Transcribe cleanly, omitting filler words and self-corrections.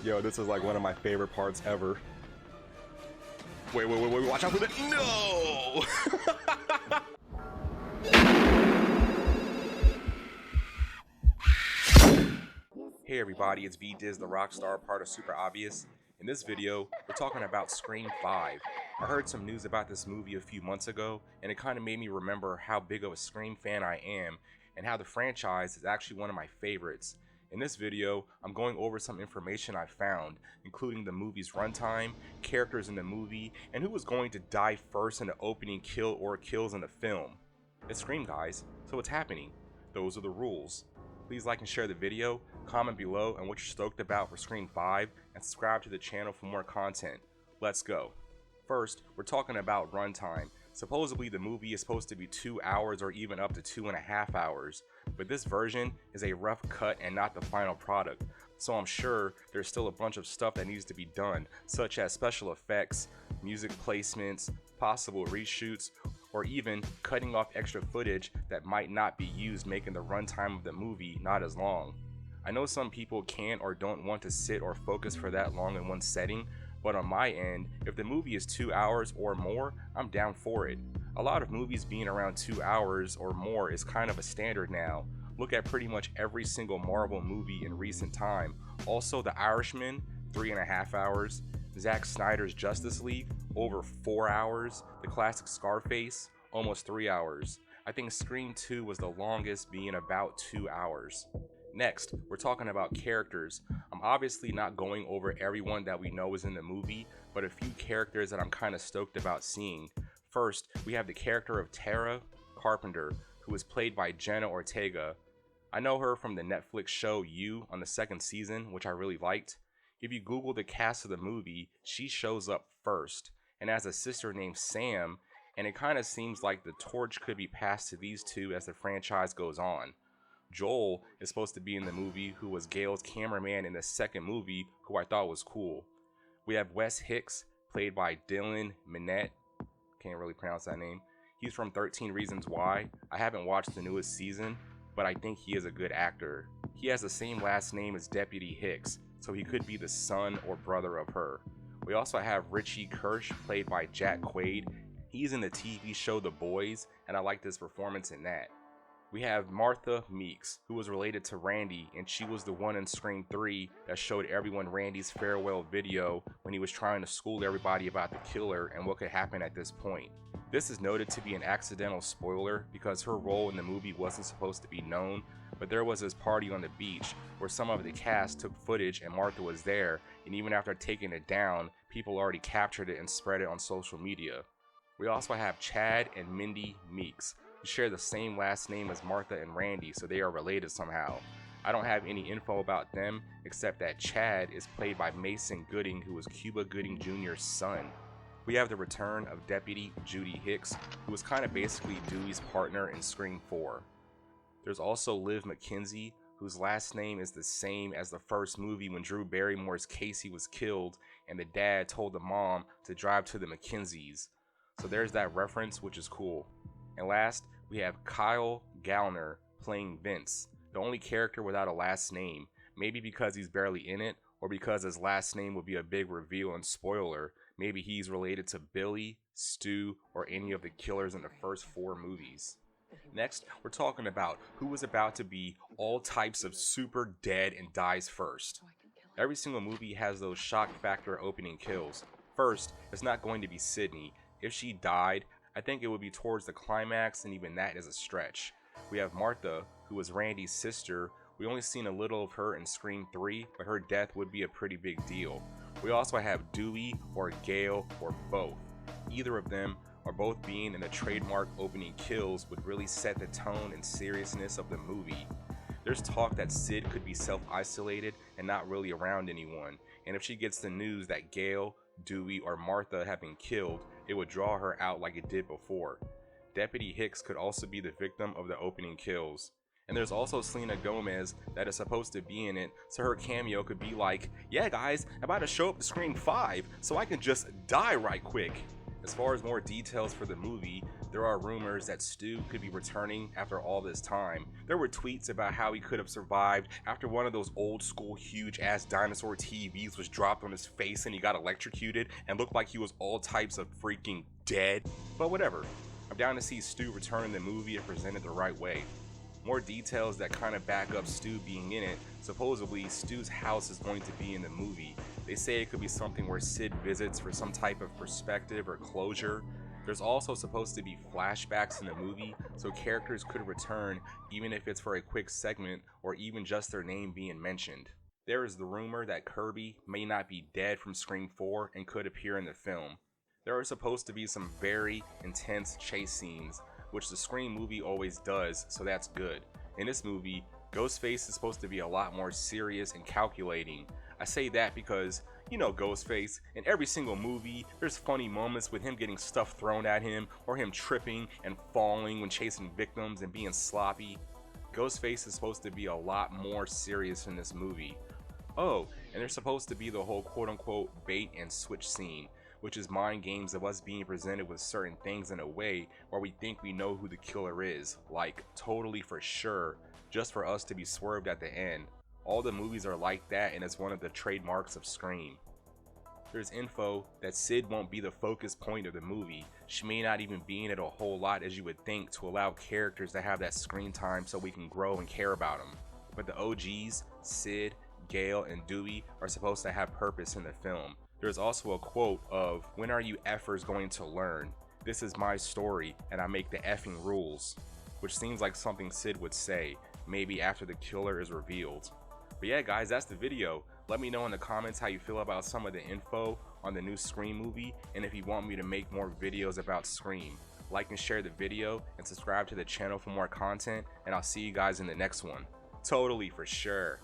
Yo, this is like one of my favorite parts ever. Wait, watch out for the— No! Hey everybody, it's V-Diz the Rockstar, part of SuperObvious. In this video, we're talking about Scream 5. I heard some news about this movie a few months ago, and it kind of made me remember how big of a Scream fan I am, and how the franchise is actually one of my favorites. In this video, I'm going over some information I found, including the movie's runtime, characters in the movie, and who was going to die first in the opening kill or kills in the film. It's Scream, guys, so what's happening? Those are the rules. Please like and share the video, comment below on what you're stoked about for Scream 5, and subscribe to the channel for more content. Let's go. First, we're talking about runtime. Supposedly the movie is supposed to be 2 hours or even up to 2.5 hours, but this version is a rough cut and not the final product, so I'm sure there's still a bunch of stuff that needs to be done, such as special effects, music placements, possible reshoots, or even cutting off extra footage that might not be used, making the runtime of the movie not as long. I know some people can't or don't want to sit or focus for that long in one setting, but on my end, if the movie is 2 hours or more, I'm down for it. A lot of movies being around 2 hours or more is kind of a standard now. Look at pretty much every single Marvel movie in recent time. Also, The Irishman, 3.5 hours. Zack Snyder's Justice League, over 4 hours. The classic Scarface, almost 3 hours. I think Scream 2 was the longest, being about 2 hours. Next, we're talking about characters. I'm obviously not going over everyone that we know is in the movie, but a few characters that I'm kind of stoked about seeing. First, we have the character of Tara Carpenter, who is played by Jenna Ortega. I know her from the Netflix show You on the 2nd season, which I really liked. If you Google the cast of the movie, she shows up first, and has a sister named Sam, and it kind of seems like the torch could be passed to these two as the franchise goes on. Joel is supposed to be in the movie, who was Gail's cameraman in the second movie, who I thought was cool. We have Wes Hicks, played by Dylan Minnette. Can't really pronounce that name. He's from 13 Reasons Why. I haven't watched the newest season, but I think he is a good actor. He has the same last name as Deputy Hicks, so he could be the son or brother of her. We also have Richie Kirsch, played by Jack Quaid. He's in the TV show The Boys, and I liked his performance in that. We have Martha Meeks, who was related to Randy, and she was the one in Scream 3 that showed everyone Randy's farewell video when he was trying to school everybody about the killer and what could happen at this point. This is noted to be an accidental spoiler because her role in the movie wasn't supposed to be known, but there was this party on the beach where some of the cast took footage and Martha was there, and even after taking it down, people already captured it and spread it on social media. We also have Chad and Mindy Meeks, who share the same last name as Martha and Randy, so they are related somehow. I don't have any info about them, except that Chad is played by Mason Gooding, who is Cuba Gooding Jr.'s son. We have the return of Deputy Judy Hicks, who was kind of basically Dewey's partner in Scream 4. There's also Liv McKenzie, whose last name is the same as the first movie when Drew Barrymore's Casey was killed and the dad told the mom to drive to the McKenzies. So there's that reference, which is cool. And last, we have Kyle Gallner playing Vince, the only character without a last name, maybe because he's barely in it, or because his last name would be a big reveal and spoiler. Maybe he's related to Billy, Stu, or any of the killers in the first 4 movies. Next, we're talking about who was about to be all types of super dead and dies first. Every single movie has those shock factor opening kills. First, it's not going to be Sydney. If she died, I think it would be towards the climax, and even that is a stretch. We have Martha, who was Randy's sister. We only seen a little of her in Scream 3, but her death would be a pretty big deal. We also have Dewey or Gail or both. Either of them or both being in the trademark opening kills would really set the tone and seriousness of the movie. There's talk that Sid could be self-isolated and not really around anyone, and if she gets the news that Gail, Dewey, or Martha have been killed, it would draw her out like it did before. Deputy Hicks could also be the victim of the opening kills. And there's also Selena Gomez that is supposed to be in it, so her cameo could be like, yeah guys, I'm about to show up to Scream 5, so I can just die right quick. As far as more details for the movie, there are rumors that Stu could be returning after all this time. There were tweets about how he could have survived after one of those old school huge ass dinosaur TVs was dropped on his face and he got electrocuted and looked like he was all types of freaking dead. But whatever, I'm down to see Stu return in the movie and presented the right way. More details that kind of back up Stu being in it. Supposedly, Stu's house is going to be in the movie. They say it could be something where Sid visits for some type of perspective or closure. There's also supposed to be flashbacks in the movie, so characters could return even if it's for a quick segment or even just their name being mentioned. There is the rumor that Kirby may not be dead from Scream 4 and could appear in the film. There are supposed to be some very intense chase scenes, which the Scream movie always does, so that's good. In this movie, Ghostface is supposed to be a lot more serious and calculating. I say that because, you know Ghostface, in every single movie, there's funny moments with him getting stuff thrown at him, or him tripping and falling when chasing victims and being sloppy. Ghostface is supposed to be a lot more serious in this movie. Oh, and there's supposed to be the whole quote-unquote bait and switch scene, which is mind games of us being presented with certain things in a way where we think we know who the killer is, like totally for sure, just for us to be swerved at the end. All the movies are like that, and it's one of the trademarks of Scream. There's info that Sid won't be the focus point of the movie. She may not even be in it a whole lot as you would think to allow characters to have that screen time so we can grow and care about them. But the OGs, Sid, Gale, and Dewey are supposed to have purpose in the film. There's also a quote of, "When are you effers going to learn? This is my story and I make the effing rules," which seems like something Sid would say, maybe after the killer is revealed. But yeah guys, that's the video. Let me know in the comments how you feel about some of the info on the new Scream movie, and if you want me to make more videos about Scream. Like and share the video and subscribe to the channel for more content, and I'll see you guys in the next one. Totally for sure.